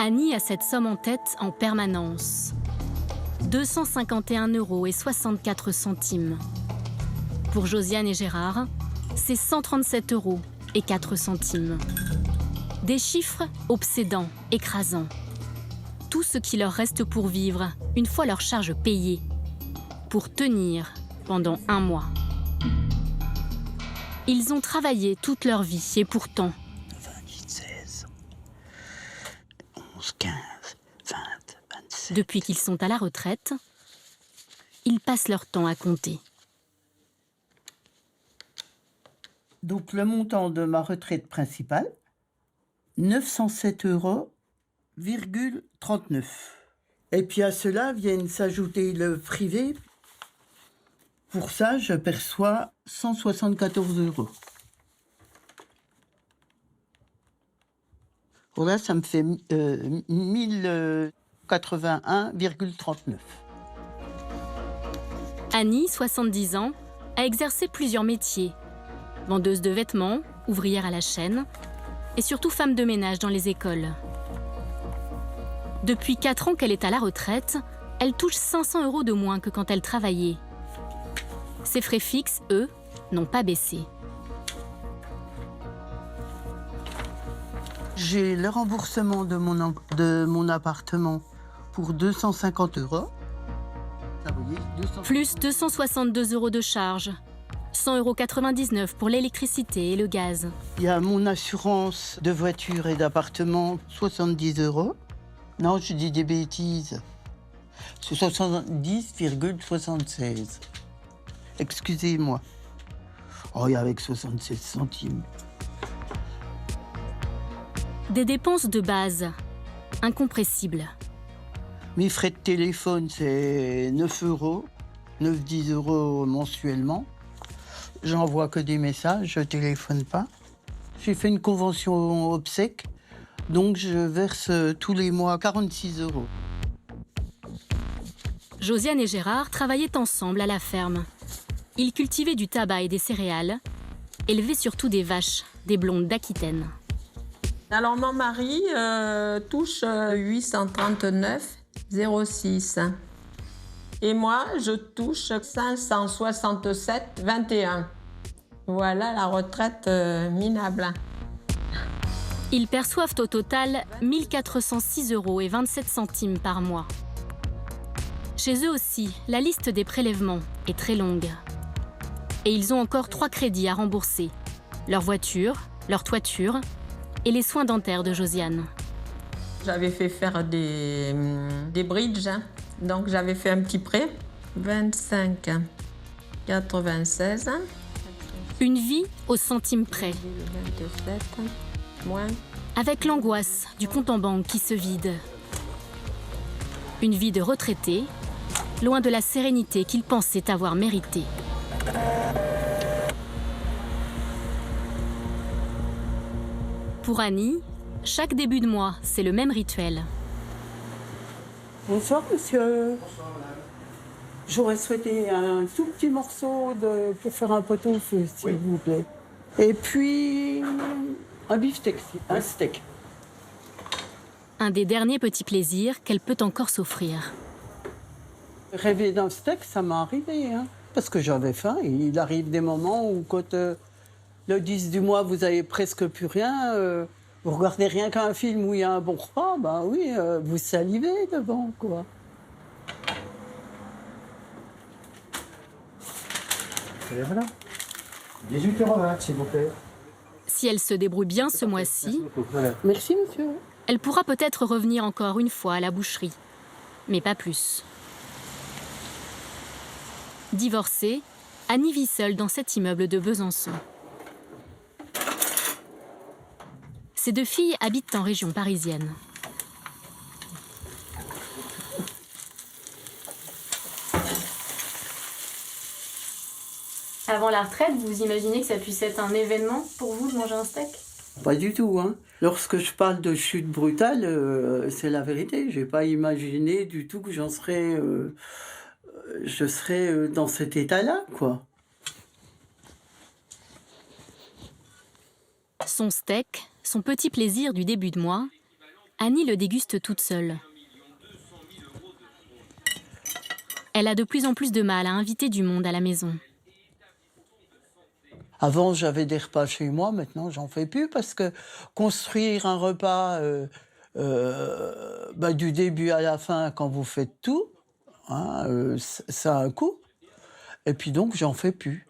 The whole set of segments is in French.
Annie a cette somme en tête en permanence. 251,64 €. Pour Josiane et Gérard, c'est 137,04 €. Des chiffres obsédants, écrasants. Tout ce qui leur reste pour vivre, une fois leur charge payée. Pour tenir pendant 1 mois. Ils ont travaillé toute leur vie et pourtant... 28, 16, 11, 15, 20, 27... Depuis qu'ils sont à la retraite, ils passent leur temps à compter. Donc le montant de ma retraite principale, 907,39 €. Et puis à cela viennent s'ajouter le privé. Pour ça, je perçois 174 €. Voilà, ça me fait 1081,39 €. Annie, 70 ans, a exercé plusieurs métiers. Vendeuse de vêtements, ouvrière à la chaîne et surtout femme de ménage dans les écoles. Depuis 4 ans qu'elle est à la retraite, elle touche 500 € de moins que quand elle travaillait. Ses frais fixes, eux, n'ont pas baissé. J'ai le remboursement de mon appartement pour 250 €. Ça, vous voyez, 250. Plus 262 € de charges. 199 € pour l'électricité et le gaz. Il y a mon assurance de voiture et d'appartement, 70 €. Non, je dis des bêtises. C'est 70,76 €. Excusez-moi. Oh, et avec 67 centimes. Des dépenses de base, incompressibles. Mes frais de téléphone, c'est 9 €, 9-10 € mensuellement. J'envoie que des messages, je téléphone pas. J'ai fait une convention obsèque, donc je verse tous les mois 46 €. Josiane et Gérard travaillaient ensemble à la ferme. Ils cultivaient du tabac et des céréales, élevaient surtout des vaches, des blondes d'Aquitaine. Alors mon mari touche 839,06 €. Et moi, je touche 567,21 €. Voilà la retraite minable. Ils perçoivent au total 1406,27 € par mois. Chez eux aussi, la liste des prélèvements est très longue. Et ils ont encore 3 crédits à rembourser. Leur voiture, leur toiture et les soins dentaires de Josiane. J'avais fait faire des bridges, hein. Donc j'avais fait un petit prêt. 25,96 €. Une vie au centime près. 27, moins. Avec l'angoisse du compte en banque qui se vide. Une vie de retraité, loin de la sérénité qu'ils pensaient avoir méritée. Pour Annie, chaque début de mois, c'est le même rituel. Bonsoir, monsieur. J'aurais souhaité un tout petit morceau pour faire un pot-au-feu, s'il vous plaît. Et puis, un beefsteak, un steak. Un des derniers petits plaisirs qu'elle peut encore s'offrir. Rêver d'un steak, ça m'est arrivé, hein, parce que j'avais faim. Et il arrive des moments où, quand le 10 du mois, vous avez presque plus rien, vous regardez rien qu'un film où il y a un bon repas, bah oui, vous salivez devant, quoi. Et voilà. 18,20 €, s'il vous plaît. Si elle se débrouille bien ce mois-ci, Voilà. Merci, monsieur. elle pourra peut-être revenir encore une fois à la boucherie, mais pas plus. Divorcée, Annie vit seule dans cet immeuble de Besançon. Ses 2 filles habitent en région parisienne. Avant la retraite, vous imaginez que ça puisse être un événement pour vous de manger un steak ? Pas du tout, hein. Lorsque je parle de chute brutale, c'est la vérité. J'ai pas imaginé du tout que je serais dans cet état-là, quoi. Son steak, son petit plaisir du début de mois, Annie le déguste toute seule. Elle a de plus en plus de mal à inviter du monde à la maison. Avant, j'avais des repas chez moi, maintenant, j'en fais plus parce que construire un repas du début à la fin, quand vous faites tout, hein, ça a un coût. Et puis donc, j'en fais plus.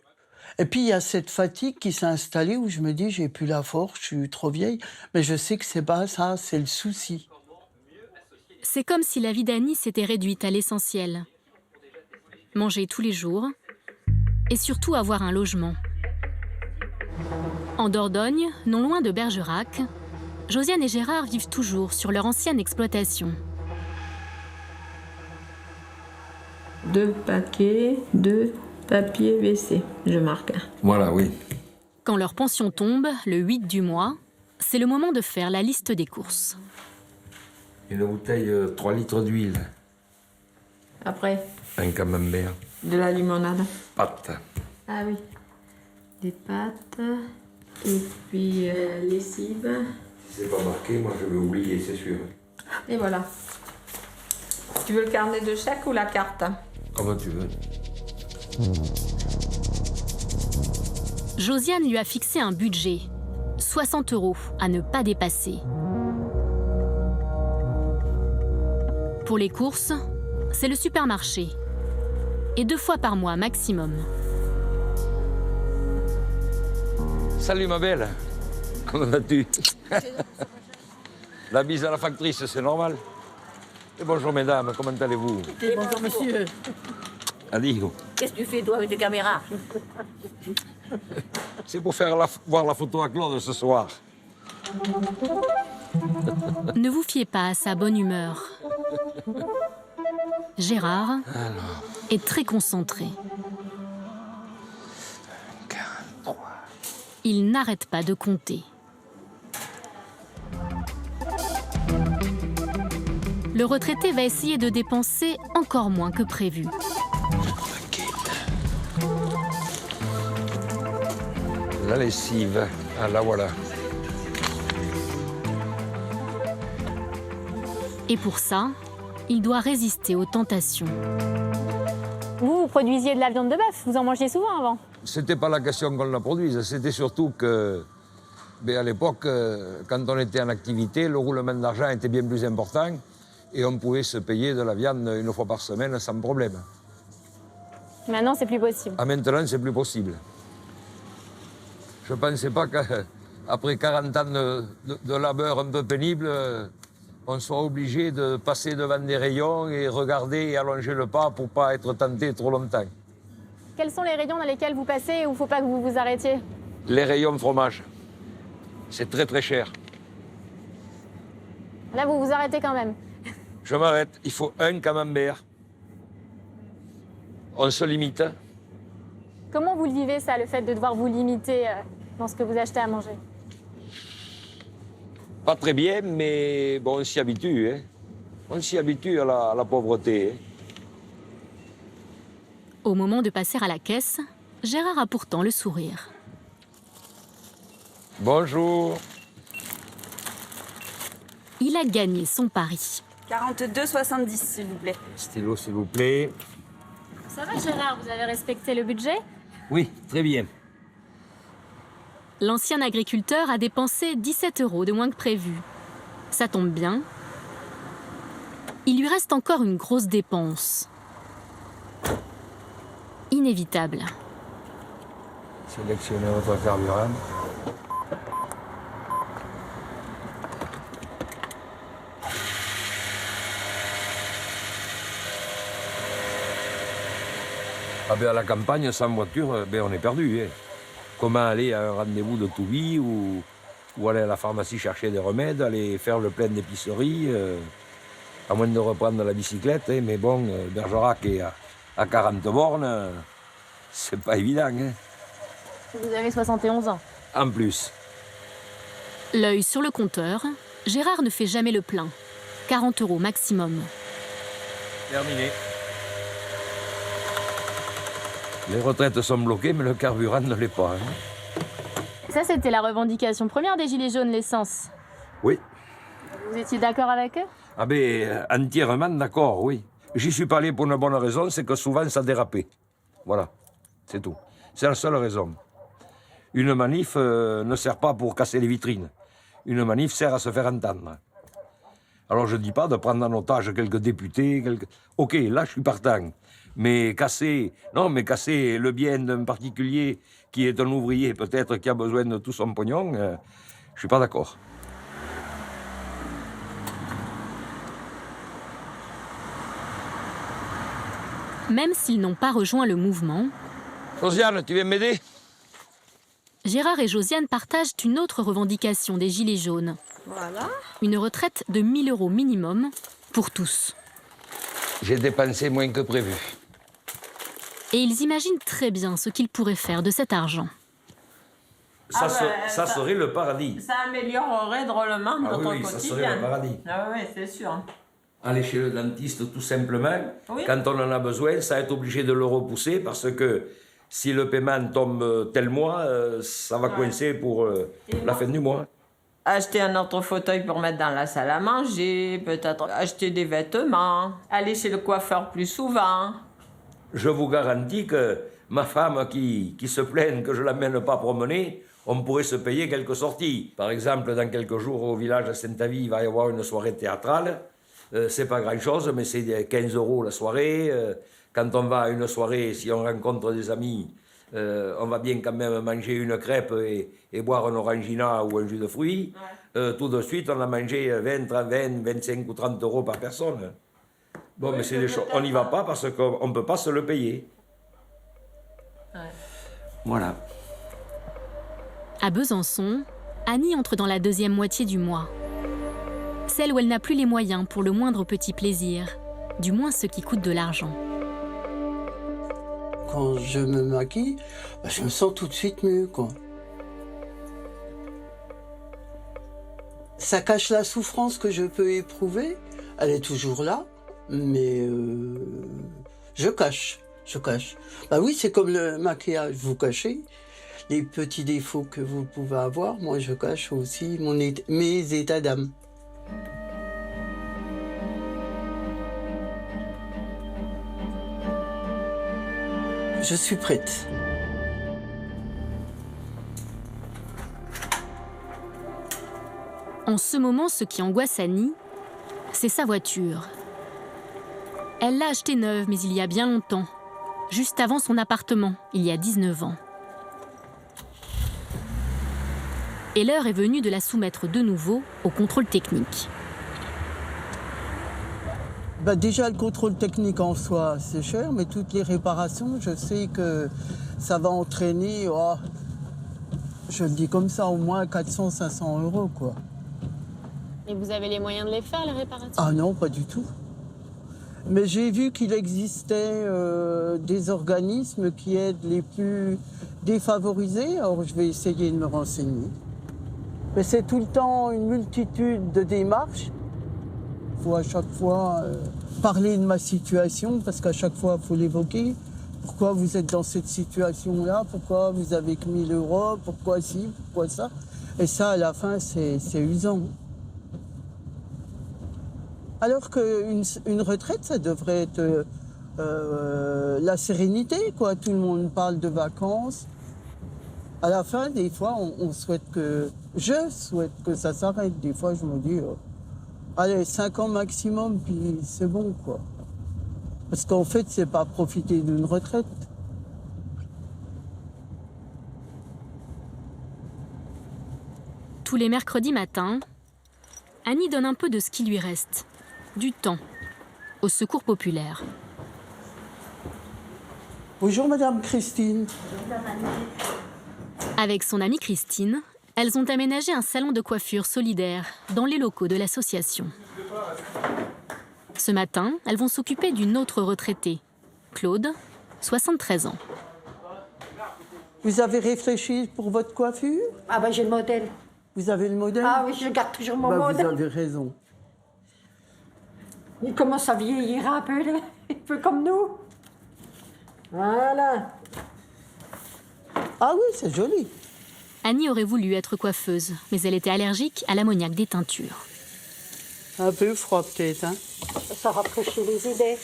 Et puis, il y a cette fatigue qui s'est installée où je me dis, j'ai plus la force, je suis trop vieille. Mais je sais que c'est pas ça, c'est le souci. C'est comme si la vie d'Annie s'était réduite à l'essentiel. Manger tous les jours et surtout avoir un logement. En Dordogne, non loin de Bergerac, Josiane et Gérard vivent toujours sur leur ancienne exploitation. 2 paquets de papier WC, je marque. Voilà, oui. Quand leur pension tombe, le 8 du mois, c'est le moment de faire la liste des courses. Une bouteille 3 litres d'huile. Après, Un camembert. de la limonade. Pâtes. Ah oui. Des pâtes. Et puis lessive. Si c'est pas marqué, moi je vais oublier, c'est sûr. Et voilà. Tu veux le carnet de chèque ou la carte? Comme tu veux. Josiane lui a fixé un budget, 60 € à ne pas dépasser. Pour les courses, c'est le supermarché. Et 2 fois par mois maximum. Salut ma belle. Comment vas-tu? La bise à la factrice, c'est normal. Et bonjour mesdames, comment allez-vous? Bonjour monsieur. Adieu. Qu'est-ce que tu fais toi avec tes caméras? C'est pour faire voir la photo à Claude ce soir. Ne vous fiez pas à sa bonne humeur. Gérard est très concentré. 43. Il n'arrête pas de compter. Le retraité va essayer de dépenser encore moins que prévu. La lessive. Ah là voilà. Et pour ça, il doit résister aux tentations. Vous produisiez de la viande de bœuf, vous en mangiez souvent avant? C'était pas la question qu'on la produise, c'était surtout que, à l'époque, quand on était en activité, le roulement d'argent était bien plus important et on pouvait se payer de la viande 1 fois par semaine sans problème. Maintenant, c'est plus possible. Ah, maintenant, c'est plus possible. Je ne pensais pas qu'après 40 ans de labeur un peu pénible, on soit obligé de passer devant des rayons et regarder et allonger le pas pour ne pas être tenté trop longtemps. Quels sont les rayons dans lesquels vous passez et où il ne faut pas que vous vous arrêtiez? Les rayons fromage. C'est très très cher. Là, vous vous arrêtez quand même. Je m'arrête. Il faut un camembert. On se limite. Comment vous le vivez, ça, le fait de devoir vous limiter dans ce que vous achetez à manger? Pas très bien, mais bon, on s'y habitue. Hein. On s'y habitue à la pauvreté. Hein. Au moment de passer à la caisse, Gérard a pourtant le sourire. Bonjour. Il a gagné son pari. 42,70 s'il vous plaît. Stylo, s'il vous plaît. Ça va, Gérard, vous avez respecté le budget? Oui, très bien. L'ancien agriculteur a dépensé 17 € de moins que prévu. Ça tombe bien. Il lui reste encore une grosse dépense. Inévitable. Sélectionnez votre carburant. Ah ben à la campagne, sans voiture, on est perdu. Hein. Comment aller à un rendez-vous de Toubi ou aller à la pharmacie chercher des remèdes, aller faire le plein d'épicerie, à moins de reprendre la bicyclette. Hein, mais bon, Bergerac est à 40 bornes, c'est pas évident. Hein. Vous avez 71 ans. En plus. L'œil sur le compteur, Gérard ne fait jamais le plein. 40 € maximum. Terminé. Les retraites sont bloquées, mais le carburant ne l'est pas. Hein. Ça, c'était la revendication première des Gilets jaunes, l'essence. Oui. Vous étiez d'accord avec eux? Ah ben, entièrement d'accord, oui. J'y suis pas allé pour une bonne raison, c'est que souvent ça dérapait. Voilà, c'est tout. C'est la seule raison. Une manif ne sert pas pour casser les vitrines. Une manif sert à se faire entendre. Alors je dis pas de prendre en otage quelques députés, Ok, là je suis partant. Mais casser le bien d'un particulier qui est un ouvrier, peut-être qui a besoin de tout son pognon, je suis pas d'accord. Même s'ils n'ont pas rejoint le mouvement, Josiane, tu viens m'aider? Gérard et Josiane partagent une autre revendication des Gilets jaunes. Voilà. Une retraite de 1 000 € minimum pour tous. J'ai dépensé moins que prévu. Et ils imaginent très bien ce qu'ils pourraient faire de cet argent. Ça serait le paradis. Ça améliorerait drôlement notre oui, quotidien. ça serait le paradis. Ah oui, c'est sûr. Aller chez le dentiste tout simplement, Oui. quand on en a besoin, ça être obligé de le repousser parce que si le paiement tombe tel mois, ça va coincer pour la fin du mois. Acheter un autre fauteuil pour mettre dans la salle à manger, peut-être acheter des vêtements, aller chez le coiffeur plus souvent. Je vous garantis que ma femme qui se plaint que je ne l'amène pas promener, on pourrait se payer quelques sorties. Par exemple, dans quelques jours au village de Saint-Avy, il va y avoir une soirée théâtrale. C'est pas grand-chose, mais c'est 15 € la soirée. Quand on va à une soirée, si on rencontre des amis, on va bien quand même manger une crêpe et boire un orangina ou un jus de fruits. Ouais. Tout de suite, on a mangé 20, 25 ou 30 € par personne. Bon, oui, mais c'est des choses. On n'y va pas parce qu'on ne peut pas se le payer. Ouais. Voilà. À Besançon, Annie entre dans la deuxième moitié du mois. Celle où elle n'a plus les moyens pour le moindre petit plaisir, du moins ce qui coûte de l'argent. Quand je me maquille, je me sens tout de suite mieux, quoi. Ça cache la souffrance que je peux éprouver. Elle est toujours là, mais je cache. Bah oui, c'est comme le maquillage, vous cachez les petits défauts que vous pouvez avoir. Moi, je cache aussi mes états d'âme. Je suis prête. En ce moment, ce qui angoisse Annie, c'est sa voiture. Elle l'a achetée neuve, mais il y a bien longtemps, juste avant son appartement, il y a 19 ans. Et l'heure est venue de la soumettre de nouveau au contrôle technique. Bah déjà, le contrôle technique en soi, c'est cher, mais toutes les réparations, je sais que ça va entraîner, je le dis comme ça, au moins 400-500 €, quoi. Et vous avez les moyens de les faire, les réparations? Ah non, pas du tout. Mais j'ai vu qu'il existait des organismes qui aident les plus défavorisés, alors je vais essayer de me renseigner. Mais c'est tout le temps une multitude de démarches. Il faut à chaque fois parler de ma situation, parce qu'à chaque fois, il faut l'évoquer. Pourquoi vous êtes dans cette situation-là? Pourquoi vous avez que 1 000 €? Pourquoi ci? Pourquoi ça? Et ça, à la fin, c'est usant. Alors qu'une retraite, ça devrait être la sérénité, quoi. Tout le monde parle de vacances. À la fin, des fois, je souhaite que ça s'arrête. Des fois, je me dis, allez, 5 ans maximum, puis c'est bon, quoi. Parce qu'en fait, c'est pas profiter d'une retraite. Tous les mercredis matins, Annie donne un peu de ce qui lui reste, du temps, au secours populaire. Bonjour, Madame Christine. Avec son amie Christine, elles ont aménagé un salon de coiffure solidaire dans les locaux de l'association. Ce matin, elles vont s'occuper d'une autre retraitée, Claude, 73 ans. Vous avez réfléchi pour votre coiffure? Ah ben j'ai le modèle. Vous avez le modèle? Ah oui, je garde toujours mon modèle. Vous avez raison. Il commence à vieillir un peu, là. Un peu comme nous. Voilà. Ah oui, c'est joli. Annie aurait voulu être coiffeuse, mais elle était allergique à l'ammoniac des teintures. Un peu froid peut-être, hein. Ça rafraîchit les idées.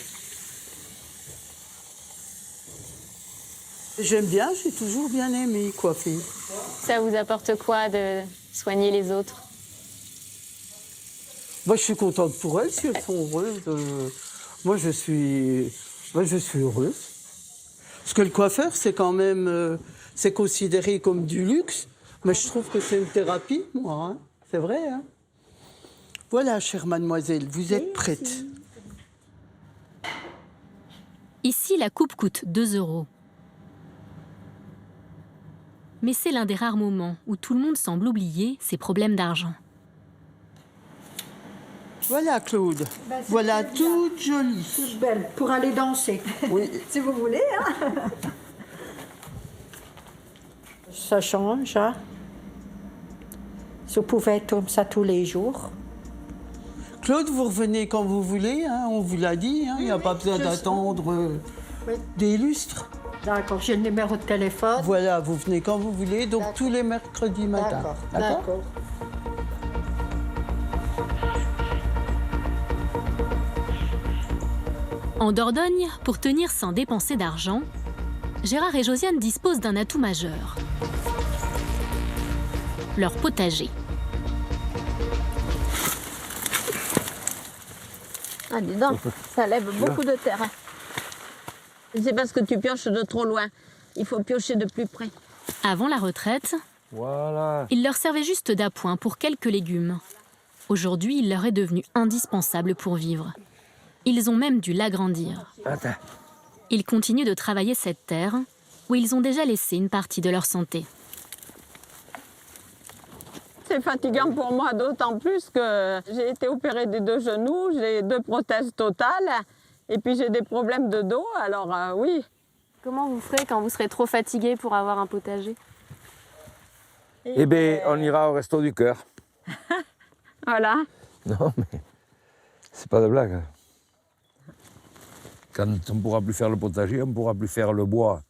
J'aime bien, j'ai toujours bien aimé coiffer. Ça vous apporte quoi de soigner les autres? Moi, je suis contente pour elles, si elles sont heureuses. Moi, je suis heureuse. Parce que le coiffeur, c'est quand même... c'est considéré comme du luxe. Mais je trouve que c'est une thérapie, moi. Hein. C'est vrai, hein. Voilà, chère mademoiselle, vous êtes prête. Ici, la coupe coûte 2 €. Mais c'est l'un des rares moments où tout le monde semble oublier ses problèmes d'argent. Voilà, Claude. Voilà, toute jolie. Toute belle, pour aller danser. Oui. Si vous voulez, hein. Ça change, hein. Si vous pouvez être comme ça tous les jours. Claude, vous revenez quand vous voulez, hein, on vous l'a dit, hein, il n'y a pas besoin d'attendre des lustres. D'accord, j'ai le numéro de téléphone. Voilà, vous venez quand vous voulez, donc tous les mercredis matin. D'accord. En Dordogne, pour tenir sans dépenser d'argent, Gérard et Josiane disposent d'un atout majeur. Leur potager. Ah, dis donc, ça lève beaucoup de terre. C'est parce que tu pioches de trop loin. Il faut piocher de plus près. Avant la retraite, Voilà. il leur servait juste d'appoint pour quelques légumes. Aujourd'hui, il leur est devenu indispensable pour vivre. Ils ont même dû l'agrandir. Attends. Ils continuent de travailler cette terre où ils ont déjà laissé une partie de leur santé. C'est fatigant pour moi, d'autant plus que j'ai été opérée des 2 genoux, j'ai 2 prothèses totales, et puis j'ai des problèmes de dos, alors oui. Comment vous ferez quand vous serez trop fatigué pour avoir un potager? Eh bien, on ira au resto du cœur. Voilà. Non, mais c'est pas de blague. Quand on ne pourra plus faire le potager, on ne pourra plus faire le bois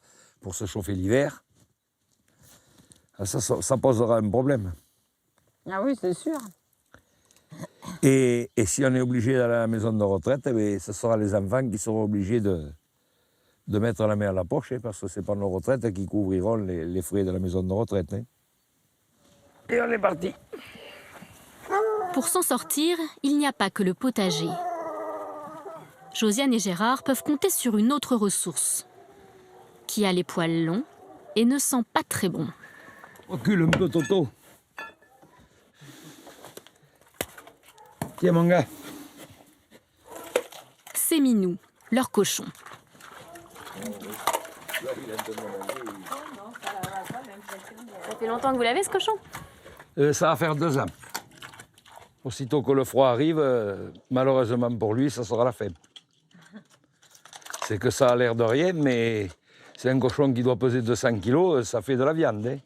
pour se chauffer l'hiver. Ça posera un problème. Ah oui, c'est sûr. Et si on est obligé d'aller à la maison de retraite, eh bien, ce sera les enfants qui seront obligés de mettre la main à la poche, hein, parce que ce n'est pas nos retraites qui couvriront les frais de la maison de retraite. Hein. Et on est parti. Pour s'en sortir, il n'y a pas que le potager. Josiane et Gérard peuvent compter sur une autre ressource, qui a les poils longs et ne sent pas très bon. Recule un peu, Toto. Tiens, mon gars. C'est Minou, leur cochon. Ça fait longtemps que vous l'avez, ce cochon? Ça va faire 2 ans. Aussitôt que le froid arrive, malheureusement pour lui, ça sera la fin. C'est que ça a l'air de rien, mais c'est un cochon qui doit peser 200 kilos, ça fait de la viande. Hein.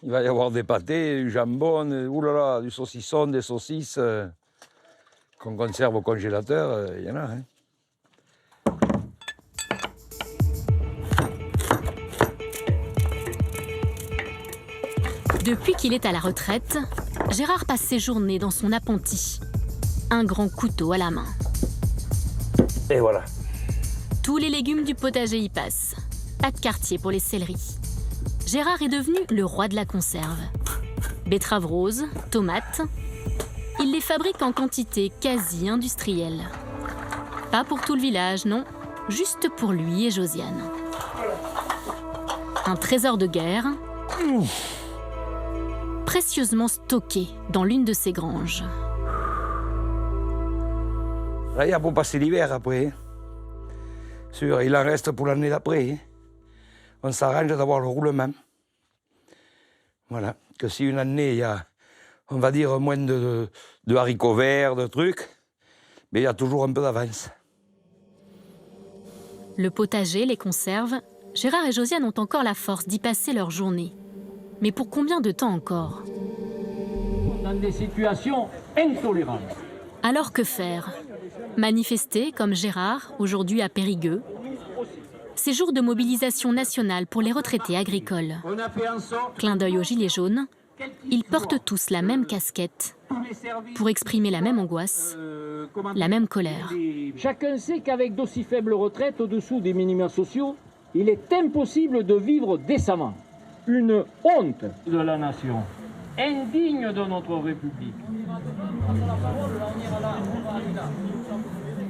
Il va y avoir des pâtés, du jambon, oulala, du saucisson, des saucisses qu'on conserve au congélateur, il y en a. Hein. Depuis qu'il est à la retraite, Gérard passe ses journées dans son appentis, un grand couteau à la main. Et voilà. Tous les légumes du potager y passent. Pas de quartier pour les céleris. Gérard est devenu le roi de la conserve. Betteraves roses, tomates, il les fabrique en quantité quasi industrielle. Pas pour tout le village, non, juste pour lui et Josiane. Un trésor de guerre, précieusement stocké dans l'une de ses granges. Là, il y a pour passer l'hiver après. Hein. Sûr, il en reste pour l'année d'après. Hein. On s'arrange d'avoir le roulement. Voilà. Que si une année, il y a, on va dire, moins de haricots verts, de trucs, mais il y a toujours un peu d'avance. Le potager, les conserves, Gérard et Josiane ont encore la force d'y passer leur journée. Mais pour combien de temps encore? Dans des situations intolérables. Alors que faire? Manifester, comme Gérard, aujourd'hui à Périgueux. Ces jours de mobilisation nationale pour les retraités agricoles. On a fait en sorte... Clin d'œil aux Gilets jaunes, ils portent tous la même casquette pour exprimer la même angoisse, la même colère. Chacun sait qu'avec d'aussi faibles retraites au-dessous des minima sociaux, il est impossible de vivre décemment. Une honte de la nation, indigne de notre République.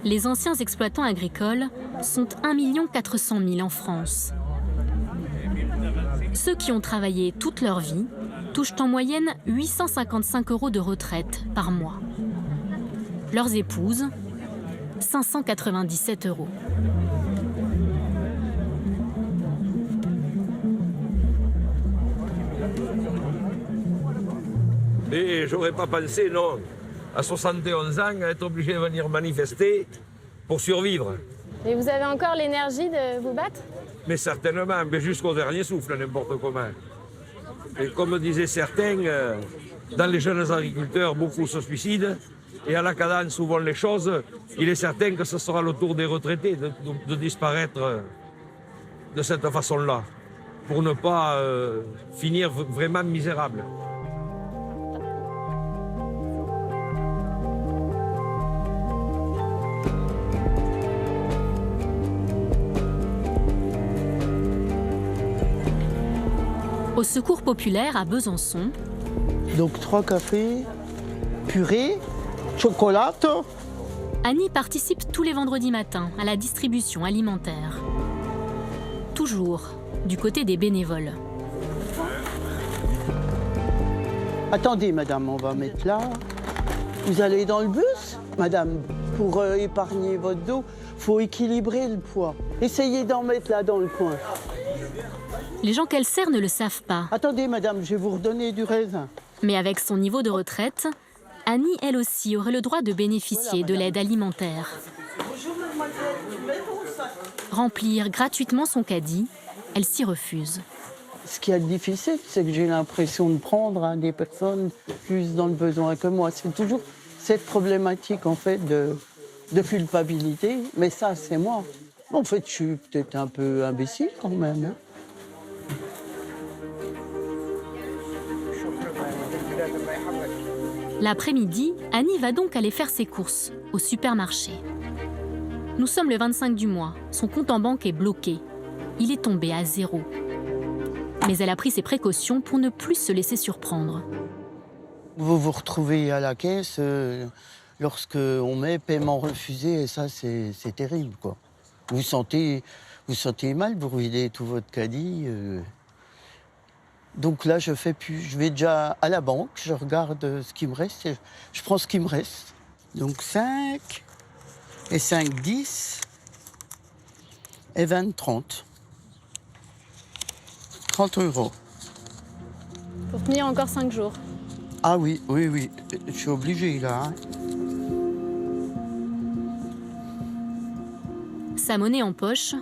Les anciens exploitants agricoles sont 1 400 000 en France. Ceux qui ont travaillé toute leur vie touchent en moyenne 855 € de retraite par mois. Leurs épouses, 597 €. Et j'aurais pas pensé, non, à 71 ans, à être obligé de venir manifester pour survivre. Et vous avez encore l'énergie de vous battre? Mais certainement, mais jusqu'au dernier souffle, n'importe comment. Et comme disaient certains, dans les jeunes agriculteurs, beaucoup se suicident. Et à la cadence où vont les choses, il est certain que ce sera le tour des retraités de disparaître de cette façon-là, pour ne pas finir vraiment misérable. Au Secours populaire à Besançon, Donc 3 cafés, purée, chocolat. Annie participe tous les vendredis matins à la distribution alimentaire. Toujours du côté des bénévoles. Attendez, madame, on va mettre là. Vous allez dans le bus, madame, pour épargner votre dos. Il faut équilibrer le poids. Essayez d'en mettre là dans le coin. Les gens qu'elle sert ne le savent pas. Attendez, madame, je vais vous redonner du raisin. Mais avec son niveau de retraite, Annie, elle aussi, aurait le droit de bénéficier de l'aide alimentaire. Remplir gratuitement son caddie, elle s'y refuse. Ce qui est difficile, c'est que j'ai l'impression de prendre des personnes plus dans le besoin que moi. C'est toujours cette problématique, en fait, de culpabilité. Mais ça, c'est moi. En fait, je suis peut-être un peu imbécile quand même. Hein. L'après-midi, Annie va donc aller faire ses courses au supermarché. Nous sommes le 25 du mois. Son compte en banque est bloqué. Il est tombé à 0. Mais elle a pris ses précautions pour ne plus se laisser surprendre. Vous vous retrouvez à la caisse lorsque on met paiement refusé, et ça, c'est terrible, quoi. Vous sentez mal, vous videz tout votre caddie. Donc là, je fais plus. Je vais déjà à la banque, je regarde ce qui me reste, et je prends ce qui me reste. Donc 5, et 5, 10, et 20, 30. 30 €. Pour tenir encore 5 jours. Ah oui, oui. Je suis obligé, là. Hein. Sa monnaie en poche,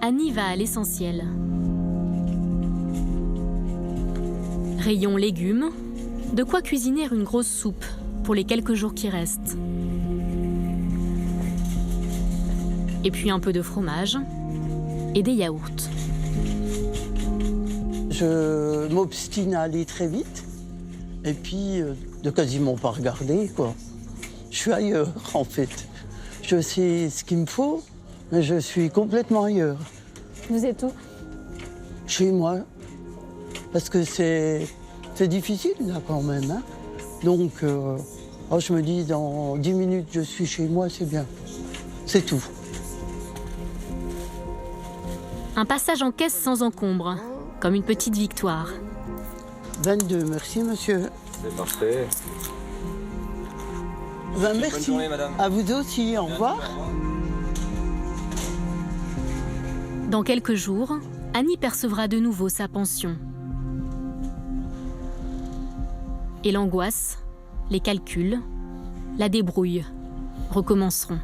Annie va à l'essentiel. Rayon légumes, de quoi cuisiner une grosse soupe pour les quelques jours qui restent. Et puis un peu de fromage et des yaourts. Je m'obstine à aller très vite et puis de quasiment pas regarder, quoi. Je suis ailleurs, en fait. Je sais ce qu'il me faut, mais je suis complètement ailleurs. Vous êtes où? Chez moi. Parce que c'est difficile, là, quand même. Hein. Donc, je me dis, dans 10 minutes, je suis chez moi, c'est bien. C'est tout. Un passage en caisse sans encombre, comme une petite victoire. 22, merci, monsieur. C'est parfait. Ben, merci. Bonne journée, madame. À vous aussi, au revoir. Dans quelques jours, Annie percevra de nouveau sa pension. Et l'angoisse, les calculs, la débrouille recommenceront.